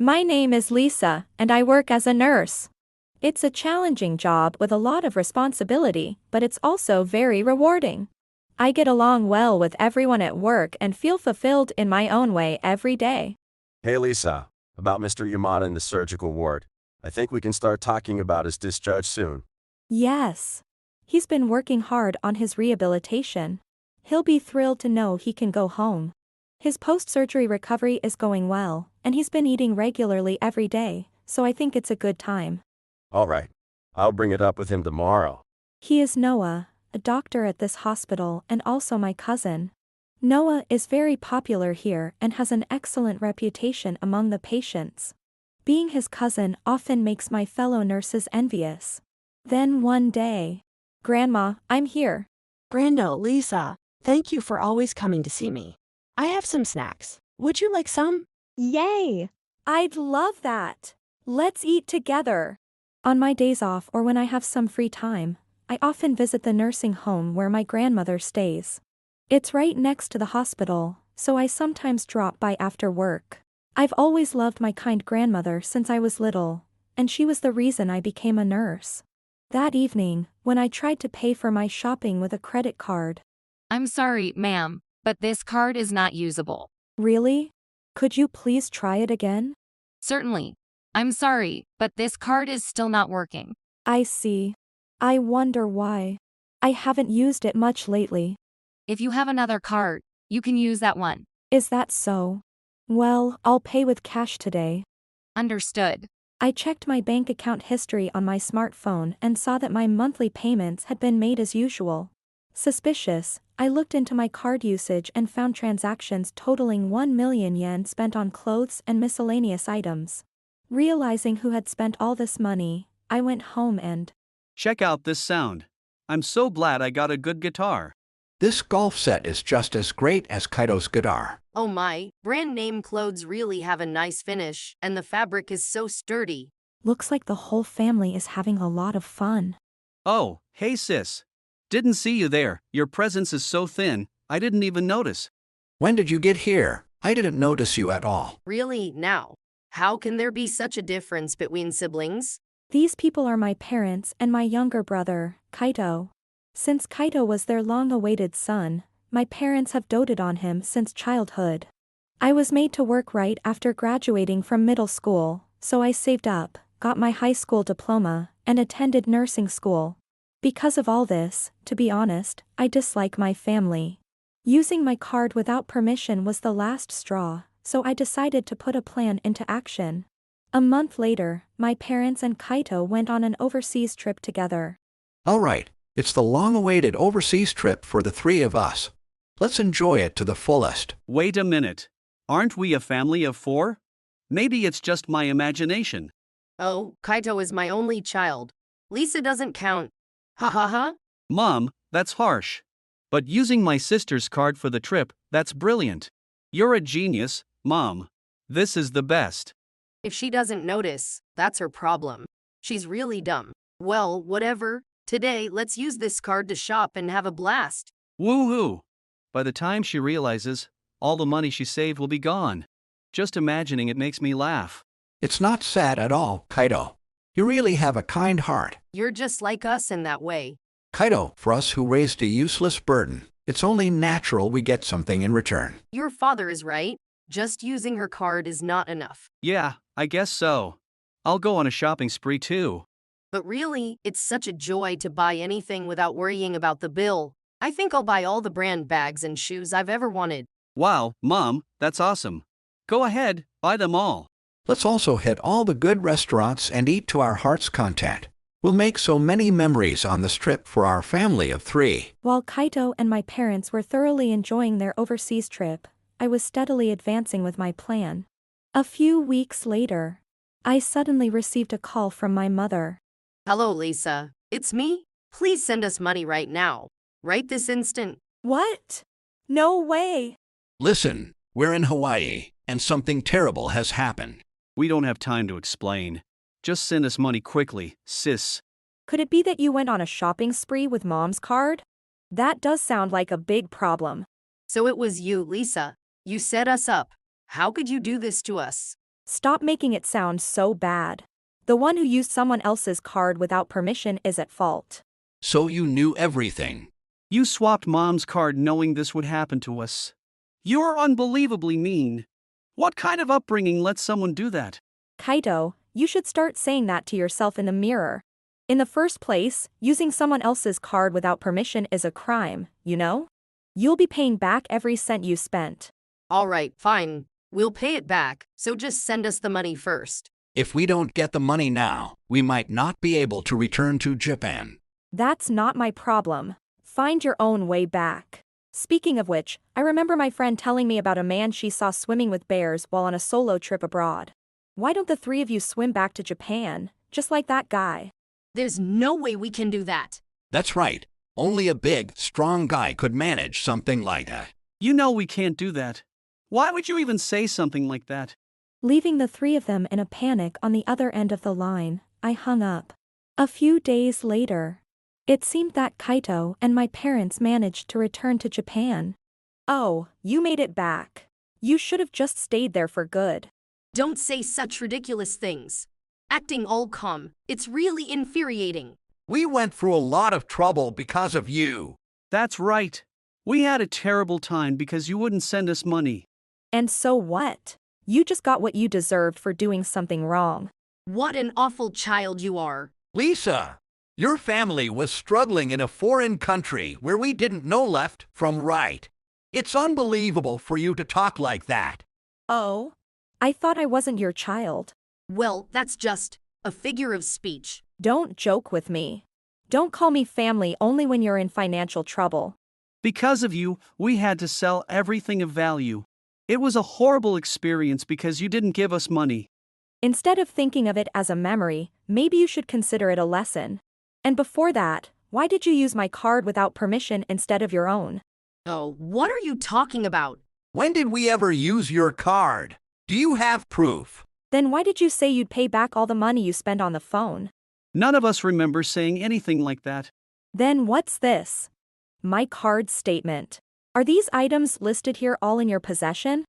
My name is Lisa, and I work as a nurse. It's a challenging job with a lot of responsibility, but it's also very rewarding. I get along well with everyone at work and feel fulfilled in my own way every day. Hey Lisa, about Mr. Yamada in the surgical ward. I think we can start talking about his discharge soon. Yes. He's been working hard on his rehabilitation. He'll be thrilled to know he can go home. His post-surgery recovery is going well, and he's been eating regularly every day, so I think it's a good time. All right. I'll bring it up with him tomorrow. He is Noah, a doctor at this hospital and also my cousin. Noah is very popular here and has an excellent reputation among the patients. Being his cousin often makes my fellow nurses envious. Then one day, Grandma, I'm here. Brando, Lisa, thank you for always coming to see me. I have some snacks. Would you like some? Yay! I'd love that. Let's eat together. On my days off or when I have some free time, I often visit the nursing home where my grandmother stays. It's right next to the hospital, so I sometimes drop by after work. I've always loved my kind grandmother since I was little, and she was the reason I became a nurse. That evening, when I tried to pay for my shopping with a credit card. I'm sorry, ma'am, but this card is not usable. Really? Could you please try it again? Certainly. I'm sorry, but this card is still not working. I see. I wonder why. I haven't used it much lately. If you have another card, you can use that one. Is that so? Well, I'll pay with cash today. Understood. I checked my bank account history on my smartphone and saw that my monthly payments had been made as usual. Suspicious, I looked into my card usage and found transactions totaling 1 million yen spent on clothes and miscellaneous items. Realizing who had spent all this money, I went home and... Check out this sound. I'm so glad I got a good guitar. This golf set is just as great as Kaito's guitar. Oh my, brand name clothes really have a nice finish, and the fabric is so sturdy. Looks like the whole family is having a lot of fun. Oh, hey sis. Didn't see you there. Your presence is so thin, I didn't even notice. When did you get here? I didn't notice you at all. Really, now? How can there be such a difference between siblings? These people are my parents and my younger brother, Kaito. Since Kaito was their long-awaited son, my parents have doted on him since childhood. I was made to work right after graduating from middle school, so I saved up, got my high school diploma, and attended nursing school. Because of all this, to be honest, I dislike my family. Using my card without permission was the last straw, so I decided to put a plan into action. A month later, my parents and Kaito went on an overseas trip together. All right, it's the long-awaited overseas trip for the three of us. Let's enjoy it to the fullest. Wait a minute. Aren't we a family of 4? Maybe it's just my imagination. Oh, Kaito is my only child. Lisa doesn't count. Ha ha ha. Mom, that's harsh. But using my sister's card for the trip, that's brilliant. You're a genius, Mom. This is the best. If she doesn't notice, that's her problem. She's really dumb. Well, whatever. Today, let's use this card to shop and have a blast. Woohoo! By the time she realizes, all the money she saved will be gone. Just imagining it makes me laugh. It's not sad at all, Kaito. You really have a kind heart. You're just like us in that way. Kaito, for us who raised a useless burden, it's only natural we get something in return. Your father is right. Just using her card is not enough. Yeah, I guess so. I'll go on a shopping spree too. But really, it's such a joy to buy anything without worrying about the bill. I think I'll buy all the brand bags and shoes I've ever wanted. Wow, Mom, that's awesome. Go ahead, buy them all. Let's also hit all the good restaurants and eat to our heart's content. We'll make so many memories on this trip for our family of 3. While Kaito and my parents were thoroughly enjoying their overseas trip, I was steadily advancing with my plan. A few weeks later, I suddenly received a call from my mother. Hello, Lisa. It's me. Please send us money right now. Right this instant. What? No way. Listen, we're in Hawaii, and something terrible has happened. We don't have time to explain. Just send us money quickly, sis. Could it be that you went on a shopping spree with Mom's card? That does sound like a big problem. So it was you, Lisa. You set us up. How could you do this to us? Stop making it sound so bad. The one who used someone else's card without permission is at fault. So you knew everything. You swapped Mom's card knowing this would happen to us. You're unbelievably mean. What kind of upbringing lets someone do that? Kaito, you should start saying that to yourself in the mirror. In the first place, using someone else's card without permission is a crime, you know? You'll be paying back every cent you spent. All right, fine. We'll pay it back, so just send us the money first. If we don't get the money now, we might not be able to return to Japan. That's not my problem. Find your own way back. Speaking of which, I remember my friend telling me about a man she saw swimming with bears while on a solo trip abroad. Why don't the three of you swim back to Japan, just like that guy? There's no way we can do that. That's right. Only a big, strong guy could manage something like that. You know we can't do that. Why would you even say something like that? Leaving the three of them in a panic on the other end of the line, I hung up. A few days later, it seemed that Kaito and my parents managed to return to Japan. Oh, you made it back. You should have just stayed there for good. Don't say such ridiculous things. Acting all calm, it's really infuriating. We went through a lot of trouble because of you. That's right. We had a terrible time because you wouldn't send us money. And so what? You just got what you deserved for doing something wrong. What an awful child you are. Lisa, your family was struggling in a foreign country where we didn't know left from right. It's unbelievable for you to talk like that. Oh? I thought I wasn't your child. Well, that's just a figure of speech. Don't joke with me. Don't call me family only when you're in financial trouble. Because of you, we had to sell everything of value. It was a horrible experience because you didn't give us money. Instead of thinking of it as a memory, maybe you should consider it a lesson. And before that, why did you use my card without permission instead of your own? Oh, what are you talking about? When did we ever use your card? Do you have proof? Then why did you say you'd pay back all the money you spent on the phone? None of us remember saying anything like that. Then what's this? My card statement. Are these items listed here all in your possession?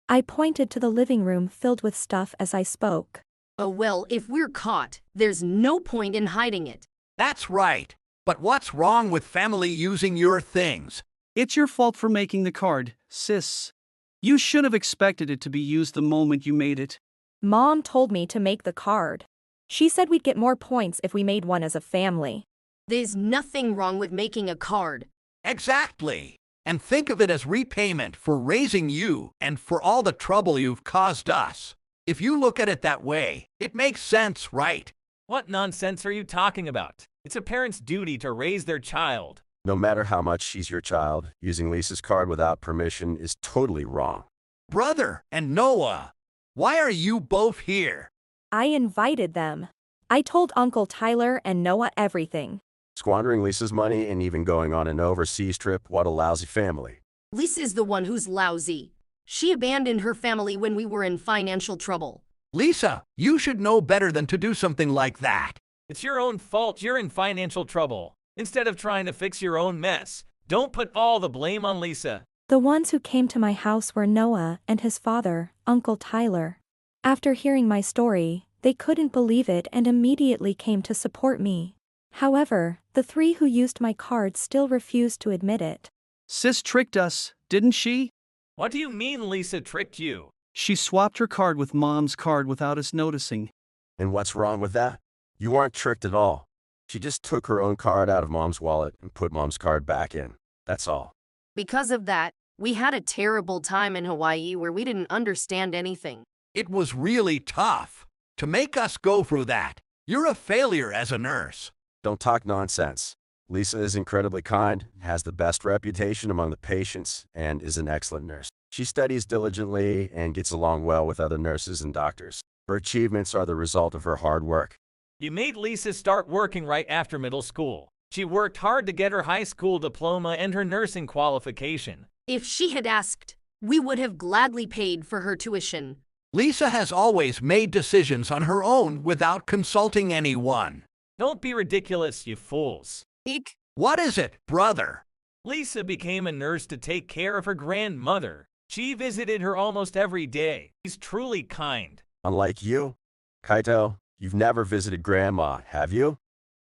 I pointed to the living room filled with stuff as I spoke. Oh well, if we're caught, there's no point in hiding it. That's right. But what's wrong with family using your things? It's your fault for making the card, sis. You should have expected it to be used the moment you made it. Mom told me to make the card. She said we'd get more points if we made one as a family. There's nothing wrong with making a card. Exactly. And think of it as repayment for raising you and for all the trouble you've caused us. If you look at it that way, it makes sense, right? What nonsense are you talking about? It's a parent's duty to raise their child. No matter how much she's your child, using Lisa's card without permission is totally wrong. Brother and Noah, why are you both here? I invited them. I told Uncle Tyler and Noah everything. Squandering Lisa's money and even going on an overseas trip, what a lousy family. Lisa's the one who's lousy. She abandoned her family when we were in financial trouble. Lisa, you should know better than to do something like that. It's your own fault you're in financial trouble. Instead of trying to fix your own mess, don't put all the blame on Lisa. The ones who came to my house were Noah and his father, Uncle Tyler. After hearing my story, they couldn't believe it and immediately came to support me. However, the three who used my card still refused to admit it. Sis tricked us, didn't she? What do you mean Lisa tricked you? She swapped her card with Mom's card without us noticing. And what's wrong with that? You weren't tricked at all. She just took her own card out of Mom's wallet and put Mom's card back in. That's all. Because of that, we had a terrible time in Hawaii where we didn't understand anything. It was really tough to make us go through that. You're a failure as a nurse. Don't talk nonsense. Lisa is incredibly kind, has the best reputation among the patients, and is an excellent nurse. She studies diligently and gets along well with other nurses and doctors. Her achievements are the result of her hard work. You made Lisa start working right after middle school. She worked hard to get her high school diploma and her nursing qualification. If she had asked, we would have gladly paid for her tuition. Lisa has always made decisions on her own without consulting anyone. Don't be ridiculous, you fools. Eek. What is it, brother? Lisa became a nurse to take care of her grandmother. She visited her almost every day. She's truly kind. Unlike you, Kaito, you've never visited Grandma, have you?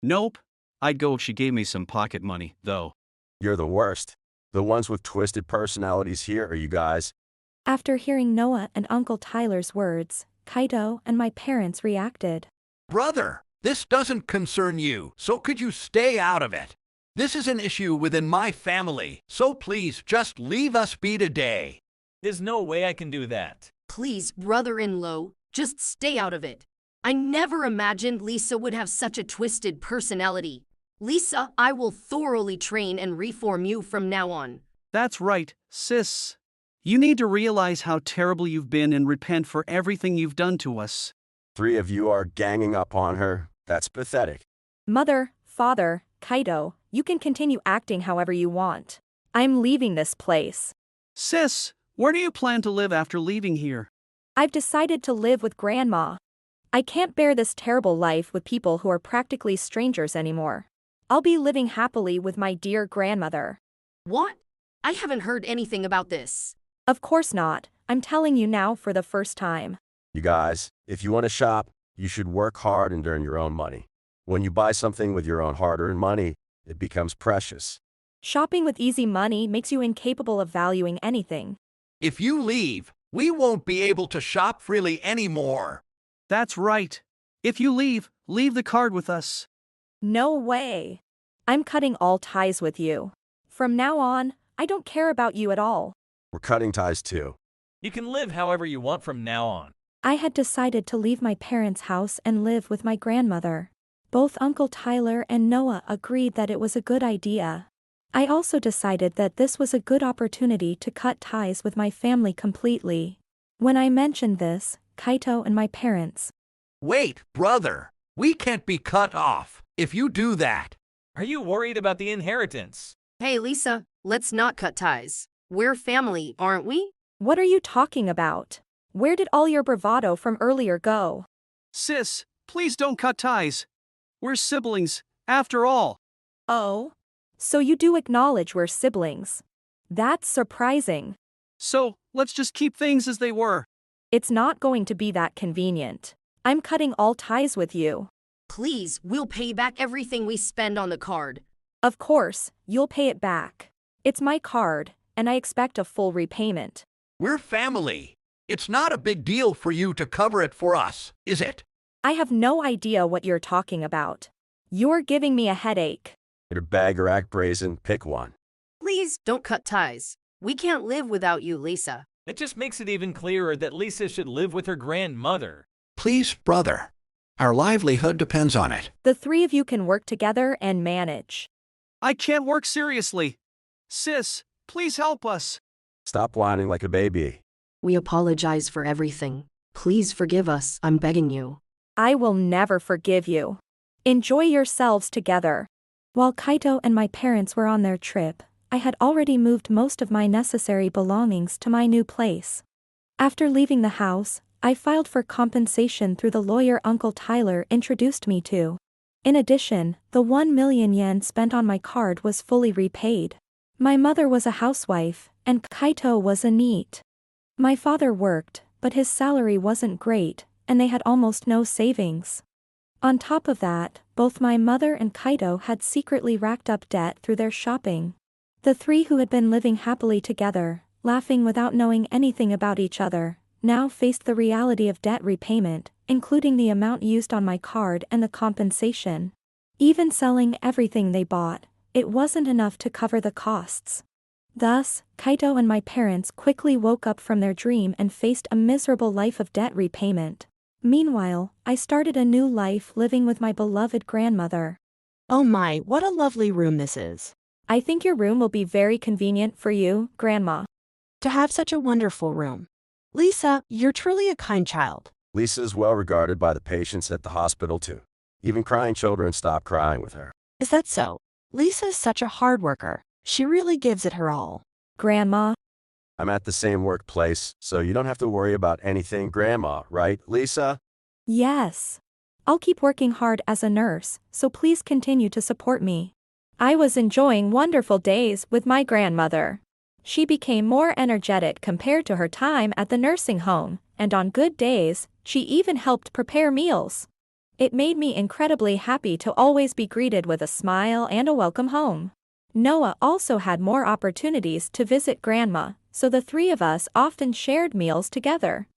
Nope. I'd go if she gave me some pocket money, though. You're the worst. The ones with twisted personalities here are you guys. After hearing Noah and Uncle Tyler's words, Kaito and my parents reacted. Brother, this doesn't concern you, so could you stay out of it? This is an issue within my family, so please just leave us be today. There's no way I can do that. Please, brother-in-law, just stay out of it. I never imagined Lisa would have such a twisted personality. Lisa, I will thoroughly train and reform you from now on. That's right, sis. You need to realize how terrible you've been and repent for everything you've done to us. 3 of you are ganging up on her. That's pathetic. Mother, father, Kaito, you can continue acting however you want. I'm leaving this place. Sis, where do you plan to live after leaving here? I've decided to live with Grandma. I can't bear this terrible life with people who are practically strangers anymore. I'll be living happily with my dear grandmother. What? I haven't heard anything about this. Of course not. I'm telling you now for the first time. You guys, if you want to shop, you should work hard and earn your own money. When you buy something with your own hard-earned money, it becomes precious. Shopping with easy money makes you incapable of valuing anything. If you leave, we won't be able to shop freely anymore. That's right. If you leave the card with us. No way. I'm cutting all ties with you. From now on, I don't care about you at all. We're cutting ties too. You can live however you want from now on. I had decided to leave my parents' house and live with my grandmother. Both Uncle Tyler and Noah agreed that it was a good idea. I also decided that this was a good opportunity to cut ties with my family completely. When I mentioned this, Kaito and my parents. Wait, brother. We can't be cut off if you do that. Are you worried about the inheritance? Hey, Lisa, let's not cut ties. We're family, aren't we? What are you talking about? Where did all your bravado from earlier go? Sis, please don't cut ties. We're siblings, after all. Oh? So you do acknowledge we're siblings. That's surprising. So, let's just keep things as they were. It's not going to be that convenient. I'm cutting all ties with you. Please, we'll pay back everything we spend on the card. Of course, you'll pay it back. It's my card, and I expect a full repayment. We're family. It's not a big deal for you to cover it for us, is it? I have no idea what you're talking about. You're giving me a headache. Either beg or act brazen, pick one. Please, don't cut ties. We can't live without you, Lisa. It just makes it even clearer that Lisa should live with her grandmother. Please, brother. Our livelihood depends on it. The 3 of you can work together and manage. I can't work seriously. Sis, please help us. Stop whining like a baby. We apologize for everything. Please forgive us, I'm begging you. I will never forgive you. Enjoy yourselves together. While Kaito and my parents were on their trip, I had already moved most of my necessary belongings to my new place. After leaving the house, I filed for compensation through the lawyer Uncle Tyler introduced me to. In addition, the 1 million yen spent on my card was fully repaid. My mother was a housewife, and Kaito was a NEET. My father worked, but his salary wasn't great, and they had almost no savings. On top of that, both my mother and Kaito had secretly racked up debt through their shopping. The 3 who had been living happily together, laughing without knowing anything about each other, now faced the reality of debt repayment, including the amount used on my card and the compensation. Even selling everything they bought, it wasn't enough to cover the costs. Thus, Kaito and my parents quickly woke up from their dream and faced a miserable life of debt repayment. Meanwhile, I started a new life living with my beloved grandmother. Oh my, what a lovely room this is. I think your room will be very convenient for you, Grandma. To have such a wonderful room. Lisa, you're truly a kind child. Lisa is well regarded by the patients at the hospital too. Even crying children stop crying with her. Is that so? Lisa is such a hard worker. She really gives it her all. Grandma. I'm at the same workplace, so you don't have to worry about anything, Grandma, right, Lisa? Yes. I'll keep working hard as a nurse, so please continue to support me. I was enjoying wonderful days with my grandmother. She became more energetic compared to her time at the nursing home, and on good days, She even helped prepare meals. It made me incredibly happy to always be greeted with a smile and a welcome home. Noah also had more opportunities to visit Grandma, so the three of us often shared meals together.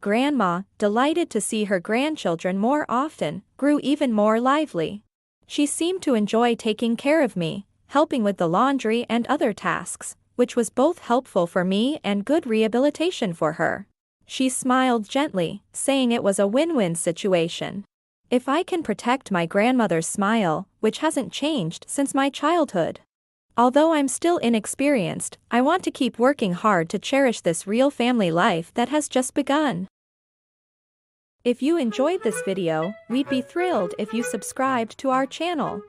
Grandma, delighted to see her grandchildren more often, grew even more lively. She seemed to enjoy taking care of me, helping with the laundry and other tasks, which was both helpful for me and good rehabilitation for her. She smiled gently, saying it was a win-win situation. If I can protect my grandmother's smile, which hasn't changed since my childhood. Although I'm still inexperienced, I want to keep working hard to cherish this real family life that has just begun. If you enjoyed this video, we'd be thrilled if you subscribed to our channel.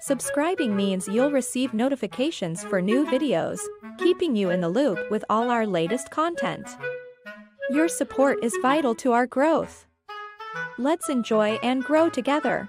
Subscribing means you'll receive notifications for new videos, keeping you in the loop with all our latest content. Your support is vital to our growth. Let's enjoy and grow together.